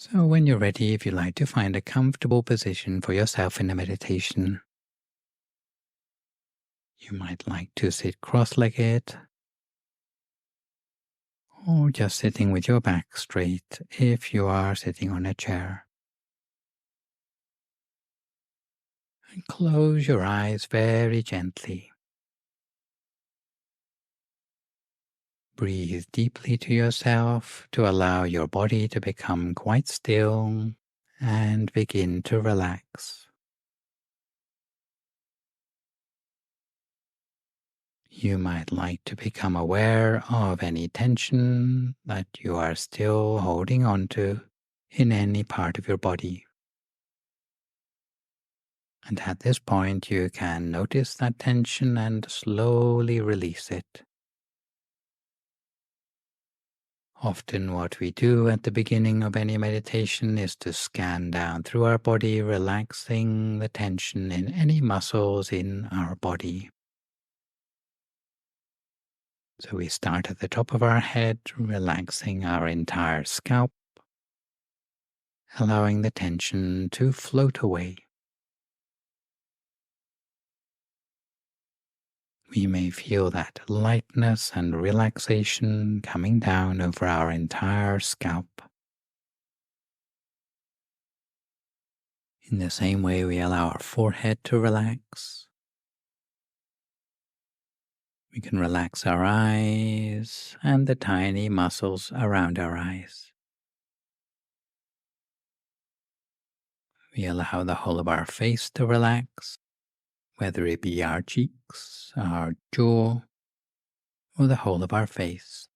So when you're ready, if you like to find a comfortable position for yourself in the meditation, you might like to sit cross-legged or just sitting with your back straight if you are sitting on a chair. And close your eyes very gently. Breathe deeply to yourself to allow your body to become quite still and begin to relax. You might like to become aware of any tension that you are still holding on to in any part of your body. And at this point, you can notice that tension and slowly release it. Often what we do at the beginning of any meditation is to scan down through our body, relaxing the tension in any muscles in our body. So we start at the top of our head, relaxing our entire scalp, allowing the tension to float away. We may feel that lightness and relaxation coming down over our entire scalp. In the same way, we allow our forehead to relax. We can relax our eyes and the tiny muscles around our eyes. We allow the whole of our face to relax, whether it be our cheeks, our jaw, or the whole of our face.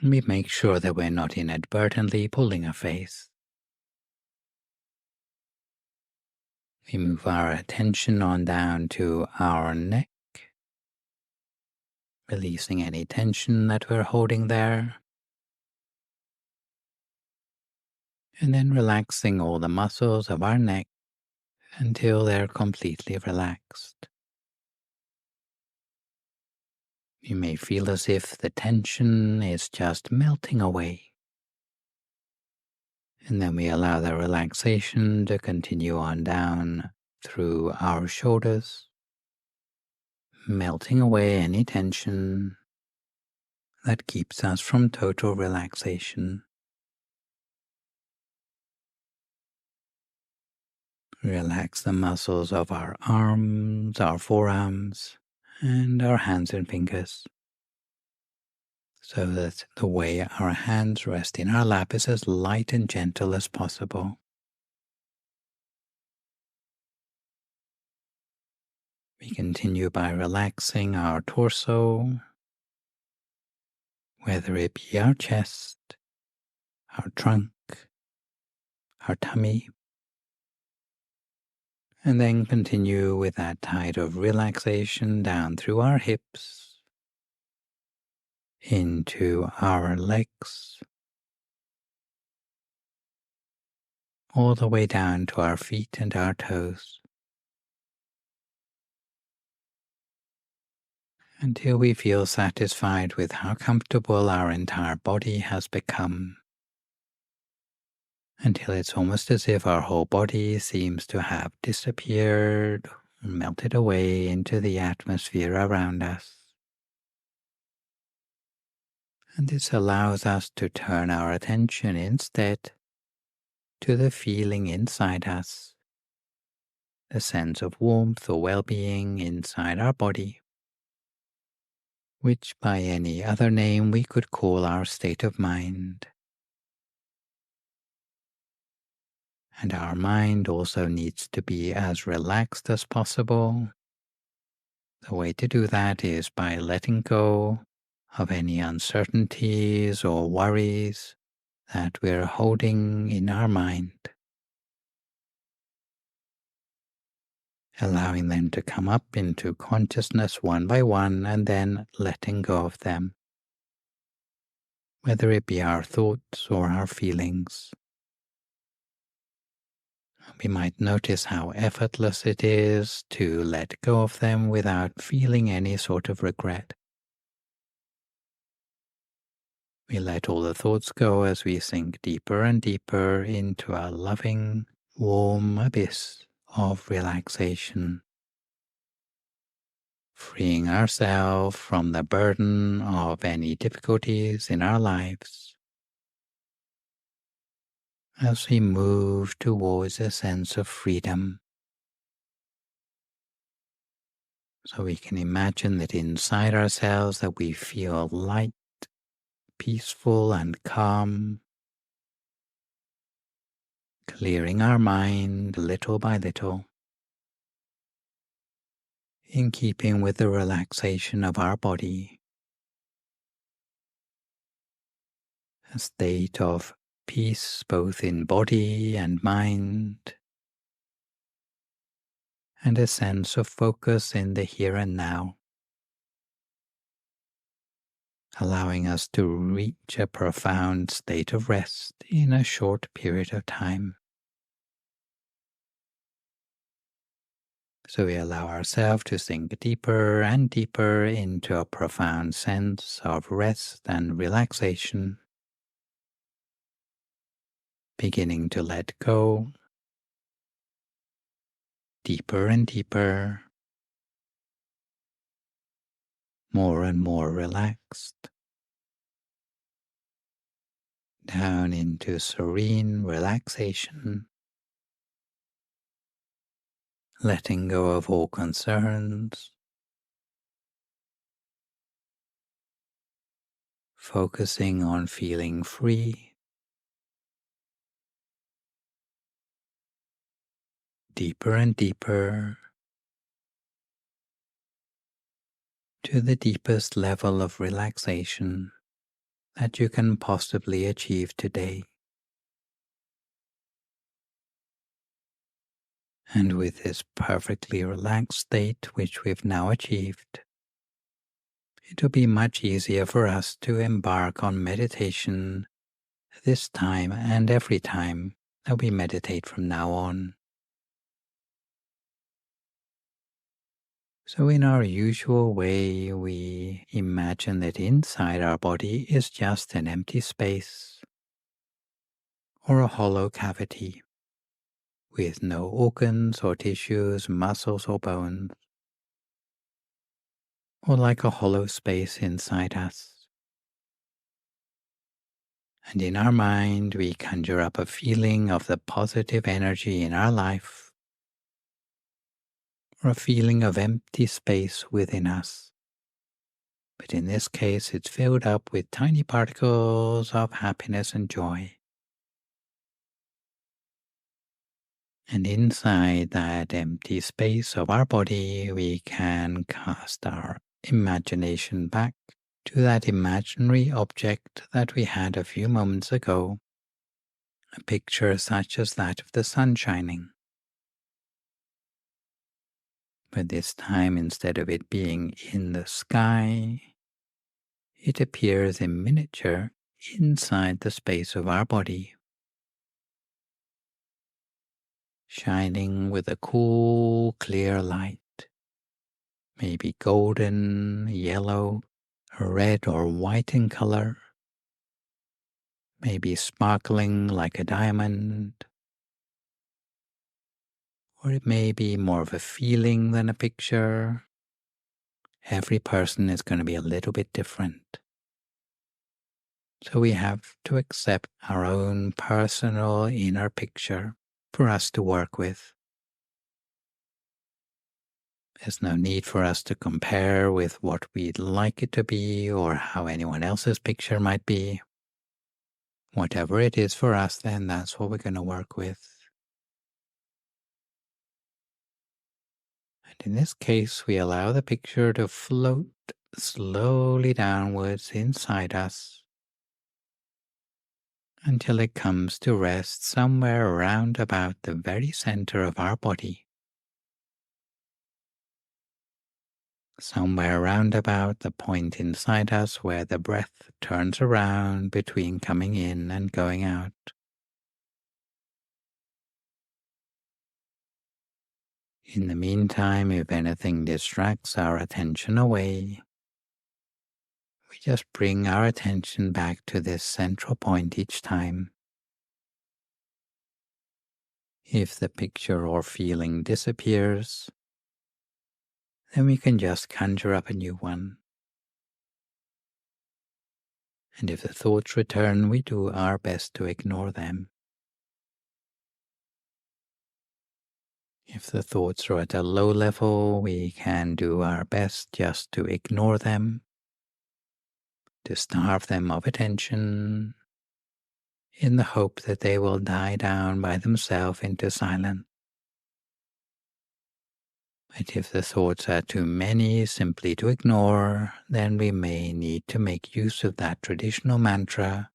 We make sure that we're not inadvertently pulling a face. We move our attention on down to our neck, releasing any tension that we're holding there, and then relaxing all the muscles of our neck until they're completely relaxed. You may feel as if the tension is just melting away. And then we allow the relaxation to continue on down through our shoulders, melting away any tension that keeps us from total relaxation. Relax the muscles of our arms, our forearms, and our hands and fingers, so that the way our hands rest in our lap is as light and gentle as possible. We continue by relaxing our torso, whether it be our chest, our trunk, our tummy, and then continue with that tide of relaxation down through our hips, into our legs, all the way down to our feet and our toes, until we feel satisfied with how comfortable our entire body has become, until it's almost as if our whole body seems to have disappeared, melted away into the atmosphere around us. And this allows us to turn our attention instead to the feeling inside us, the sense of warmth or well-being inside our body, which by any other name we could call our state of mind. And our mind also needs to be as relaxed as possible. The way to do that is by letting go of any uncertainties or worries that we're holding in our mind, allowing them to come up into consciousness one by one and then letting go of them, whether it be our thoughts or our feelings. We might notice how effortless it is to let go of them without feeling any sort of regret. We let all the thoughts go as we sink deeper and deeper into a loving, warm abyss of relaxation, freeing ourselves from the burden of any difficulties in our lives as we move towards a sense of freedom. So we can imagine that inside ourselves that we feel light, peaceful and calm, clearing our mind little by little, in keeping with the relaxation of our body, a state of peace both in body and mind, and a sense of focus in the here and now, allowing us to reach a profound state of rest in a short period of time. So we allow ourselves to sink deeper and deeper into a profound sense of rest and relaxation, beginning to let go deeper and deeper, more and more relaxed, down into serene relaxation, letting go of all concerns, focusing on feeling free, deeper and deeper, to the deepest level of relaxation that you can possibly achieve today. And with this perfectly relaxed state which we've now achieved, it will be much easier for us to embark on meditation this time and every time that we meditate from now on. So in our usual way, we imagine that inside our body is just an empty space or a hollow cavity with no organs or tissues, muscles or bones, or like a hollow space inside us. And in our mind, we conjure up a feeling of the positive energy in our life, or a feeling of empty space within us. But in this case, it's filled up with tiny particles of happiness and joy. And inside that empty space of our body, we can cast our imagination back to that imaginary object that we had a few moments ago, a picture such as that of the sun shining. But this time, instead of it being in the sky, it appears in miniature inside the space of our body, shining with a cool, clear light, maybe golden, yellow, red or white in color, maybe sparkling like a diamond, or it may be more of a feeling than a picture. Every person is going to be a little bit different. So we have to accept our own personal inner picture for us to work with. There's no need for us to compare with what we'd like it to be or how anyone else's picture might be. Whatever it is for us, then that's what we're going to work with. And in this case, we allow the picture to float slowly downwards inside us until it comes to rest somewhere around about the very center of our body. Somewhere around about the point inside us where the breath turns around between coming in and going out. In the meantime, if anything distracts our attention away, We just bring our attention back to this central point each time. If the picture or feeling disappears, then we can just conjure up a new one. And if the thoughts return, we do our best to ignore them. If the thoughts are at a low level, we can do our best just to ignore them, to starve them of attention, in the hope that they will die down by themselves into silence. But if the thoughts are too many simply to ignore, then we may need to make use of that traditional mantra,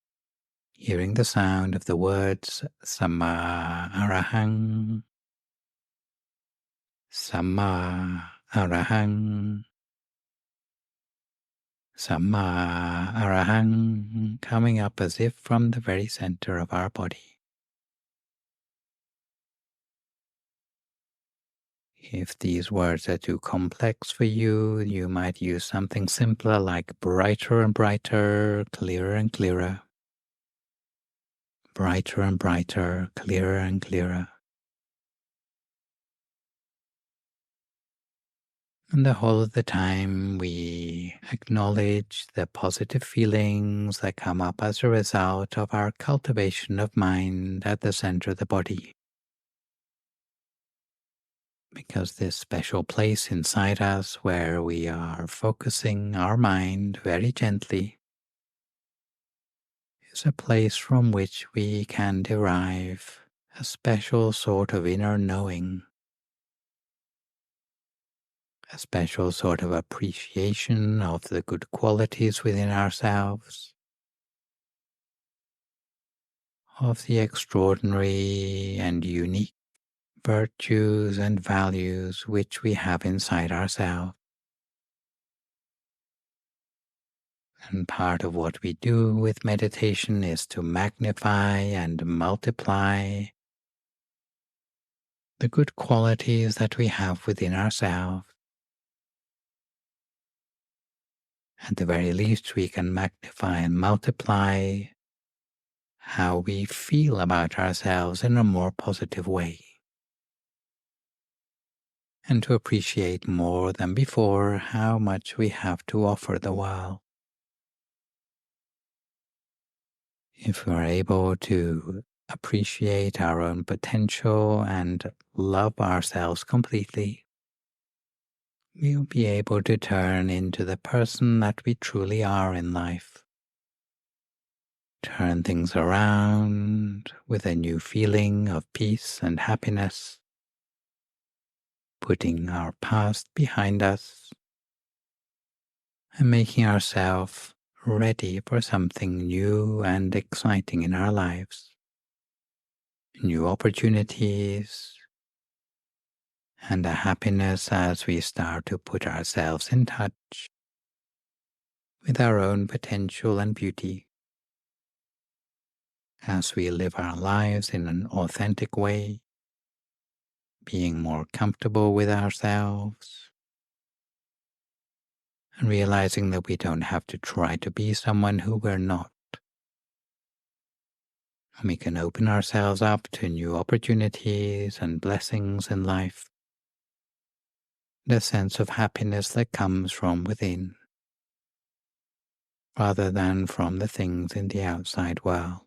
hearing the sound of the words Samma Arahang, Samma Arahang, Samma Arahang, coming up as if from the very center of our body. If these words are too complex for you, you might use something simpler like brighter and brighter, clearer and clearer. Brighter and brighter, clearer and clearer. And the whole of the time we acknowledge the positive feelings that come up as a result of our cultivation of mind at the center of the body. Because this special place inside us where we are focusing our mind very gently is a place from which we can derive a special sort of inner knowing, a special sort of appreciation of the good qualities within ourselves, of the extraordinary and unique virtues and values which we have inside ourselves. And part of what we do with meditation is to magnify and multiply the good qualities that we have within ourselves. At the very least, we can magnify and multiply how we feel about ourselves in a more positive way, and to appreciate more than before how much we have to offer the world. If we are able to appreciate our own potential and love ourselves completely, we'll be able to turn into the person that we truly are in life. Turn things around with a new feeling of peace and happiness, putting our past behind us and making ourselves ready for something new and exciting in our lives. New opportunities, and a happiness as we start to put ourselves in touch with our own potential and beauty, as we live our lives in an authentic way, being more comfortable with ourselves, and realizing that we don't have to try to be someone who we're not. And we can open ourselves up to new opportunities and blessings in life, the sense of happiness that comes from within, rather than from the things in the outside world.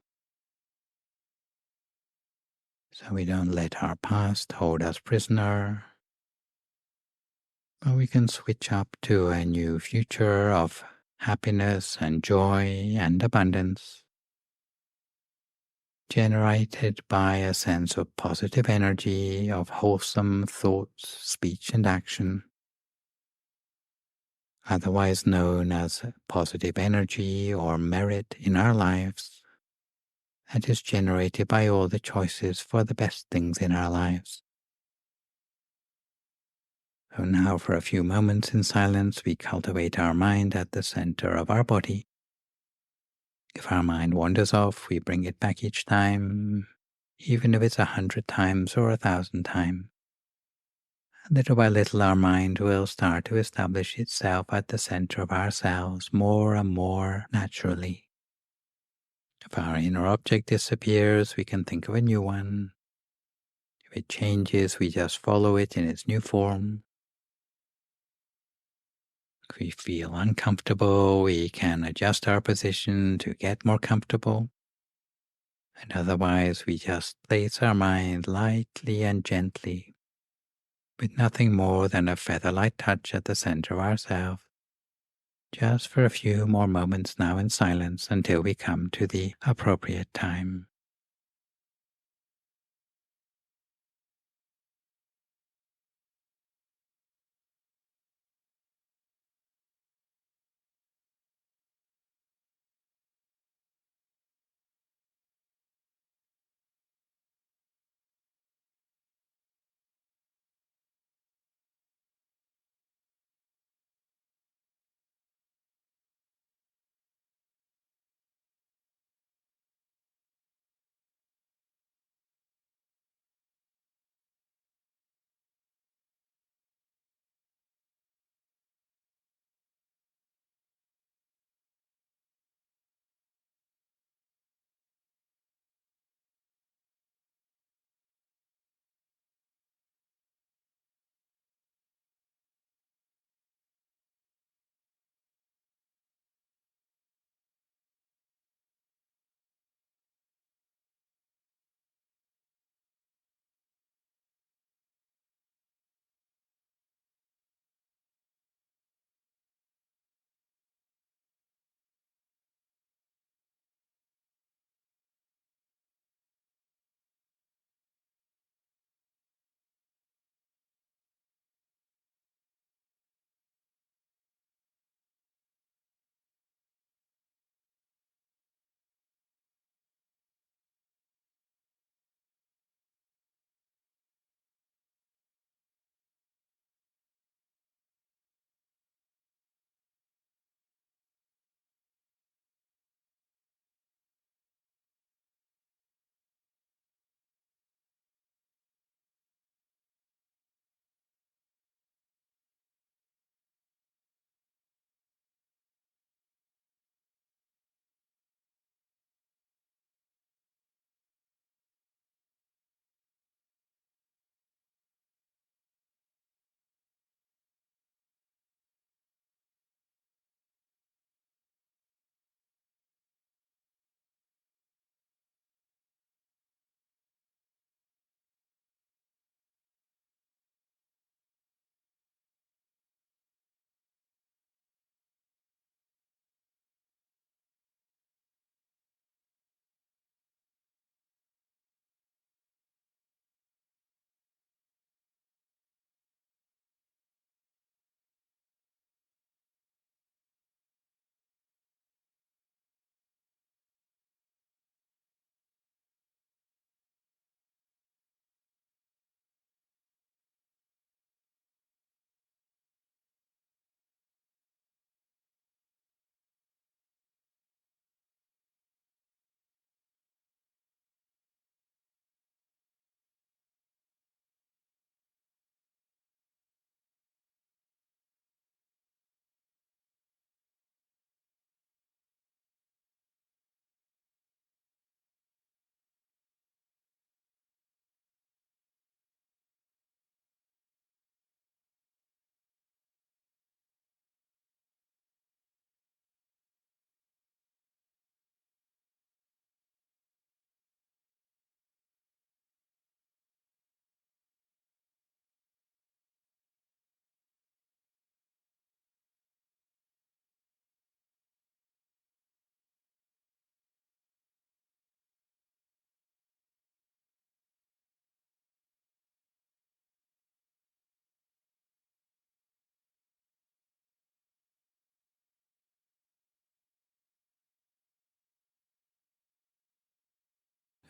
So we don't let our past hold us prisoner, but we can switch up to a new future of happiness and joy and abundance, generated by a sense of positive energy, of wholesome thoughts, speech, and action, otherwise known as positive energy or merit in our lives, that is generated by all the choices for the best things in our lives. So now for a few moments in silence, we cultivate our mind at the center of our body. If our mind wanders off, we bring it back each time, even if it's 100 times or 1,000 times. Little by little, our mind will start to establish itself at the center of ourselves more and more naturally. If our inner object disappears, we can think of a new one. If it changes, we just follow it in its new form. If we feel uncomfortable, we can adjust our position to get more comfortable. And otherwise, we just place our mind lightly and gently, with nothing more than a feather-light touch at the center of ourselves, just for a few more moments now in silence until we come to the appropriate time.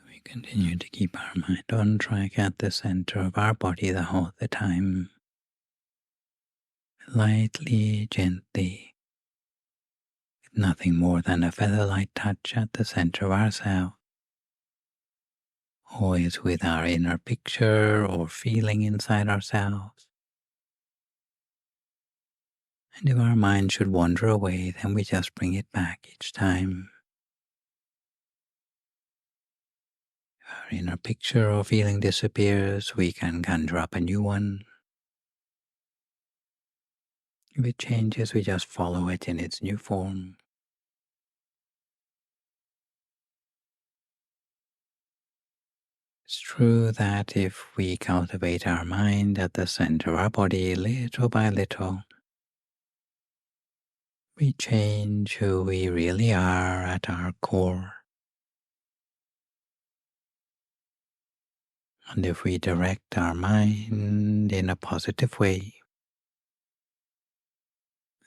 We continue to keep our mind on track at the center of our body the whole the time, lightly, gently, with nothing more than a feather-light touch at the center of ourselves, always with our inner picture or feeling inside ourselves, And if our mind should wander away, then we just bring it back each time. If our inner picture or feeling disappears, we can conjure up a new one. If it changes, we just follow it in its new form. It's true that if we cultivate our mind at the center of our body little by little, we change who we really are at our core. And if we direct our mind in a positive way,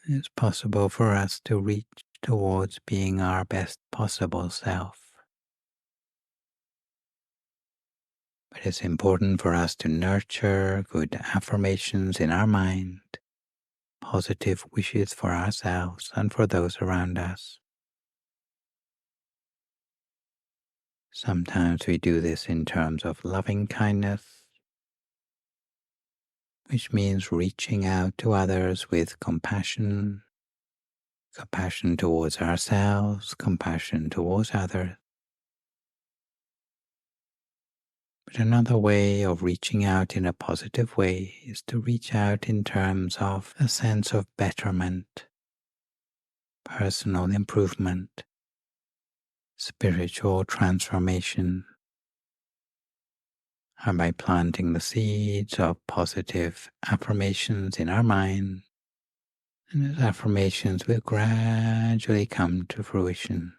it's possible for us to reach towards being our best possible self. But it's important for us to nurture good affirmations in our mind, positive wishes for ourselves and for those around us. Sometimes we do this in terms of loving kindness, which means reaching out to others with compassion, compassion towards ourselves, compassion towards others. But another way of reaching out in a positive way is to reach out in terms of a sense of betterment, personal improvement, spiritual transformation, and by planting the seeds of positive affirmations in our mind, and those affirmations will gradually come to fruition.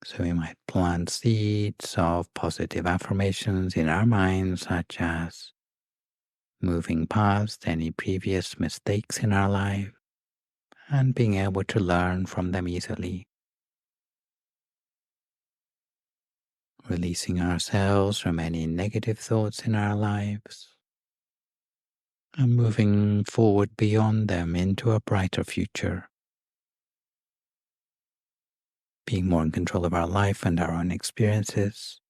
So we might plant seeds of positive affirmations in our minds, such as moving past any previous mistakes in our life and being able to learn from them easily, releasing ourselves from any negative thoughts in our lives, and moving forward beyond them into a brighter future, being more in control of our life and our own experiences,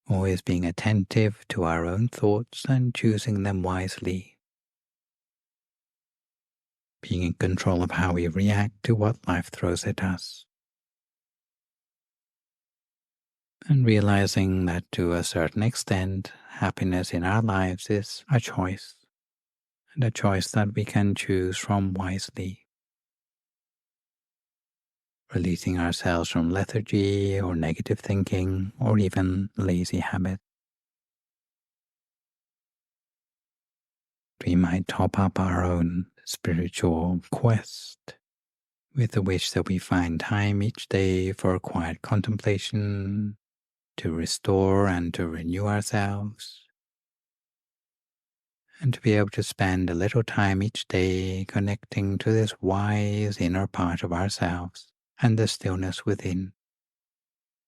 always being attentive to our own thoughts and choosing them wisely, being in control of how we react to what life throws at us, and realizing that to a certain extent, happiness in our lives is a choice, and a choice that we can choose from wisely, releasing ourselves from lethargy or negative thinking or even lazy habits. We might top up our own spiritual quest with the wish that we find time each day for quiet contemplation, to restore and to renew ourselves, and to be able to spend a little time each day connecting to this wise inner part of ourselves and the stillness within,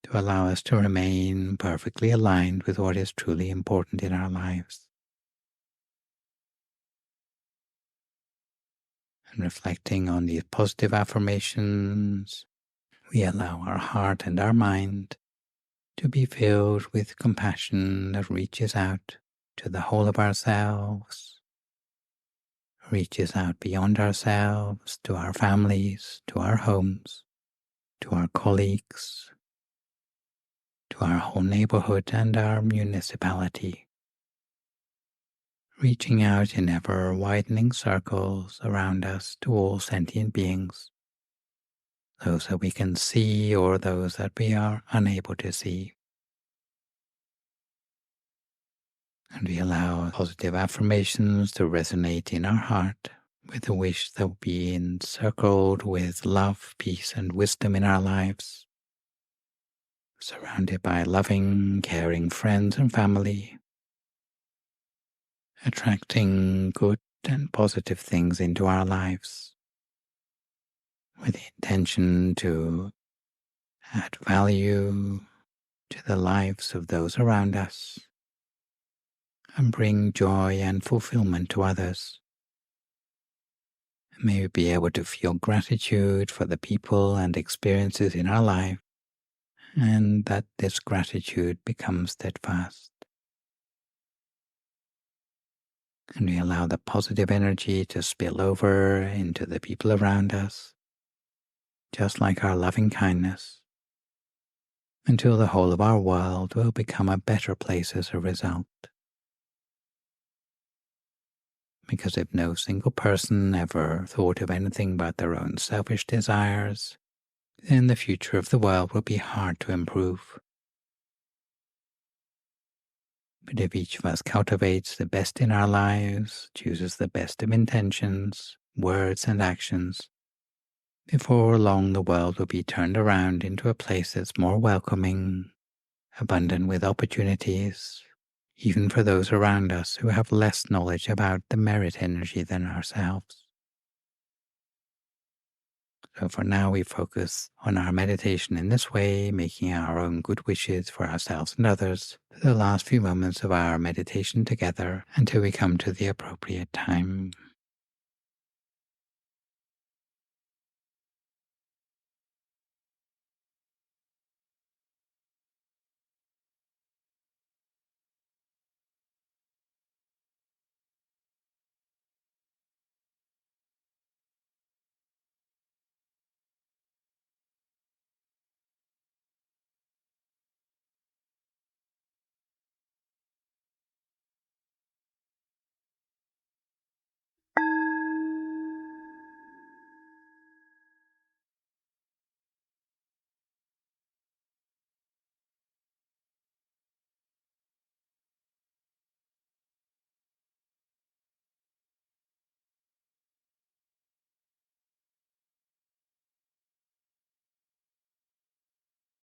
to allow us to remain perfectly aligned with what is truly important in our lives. And reflecting on these positive affirmations, we allow our heart and our mind to be filled with compassion that reaches out to the whole of ourselves, reaches out beyond ourselves, to our families, to our homes, to our colleagues, to our whole neighborhood and our municipality, reaching out in ever-widening circles around us to all sentient beings, those that we can see or those that we are unable to see. And we allow positive affirmations to resonate in our heart with the wish that we'll be encircled with love, peace, and wisdom in our lives, surrounded by loving, caring friends and family, attracting good and positive things into our lives with the intention to add value to the lives of those around us and bring joy and fulfillment to others. May we be able to feel gratitude for the people and experiences in our life, and that this gratitude becomes steadfast. And we allow the positive energy to spill over into the people around us, just like our loving kindness, until the whole of our world will become a better place as a result. Because if no single person ever thought of anything but their own selfish desires, then the future of the world will be hard to improve. But if each of us cultivates the best in our lives, chooses the best of intentions, words, and actions, before long the world will be turned around into a place that's more welcoming, abundant with opportunities, even for those around us who have less knowledge about the merit energy than ourselves. So for now, we focus on our meditation in this way, making our own good wishes for ourselves and others for the last few moments of our meditation together until we come to the appropriate time.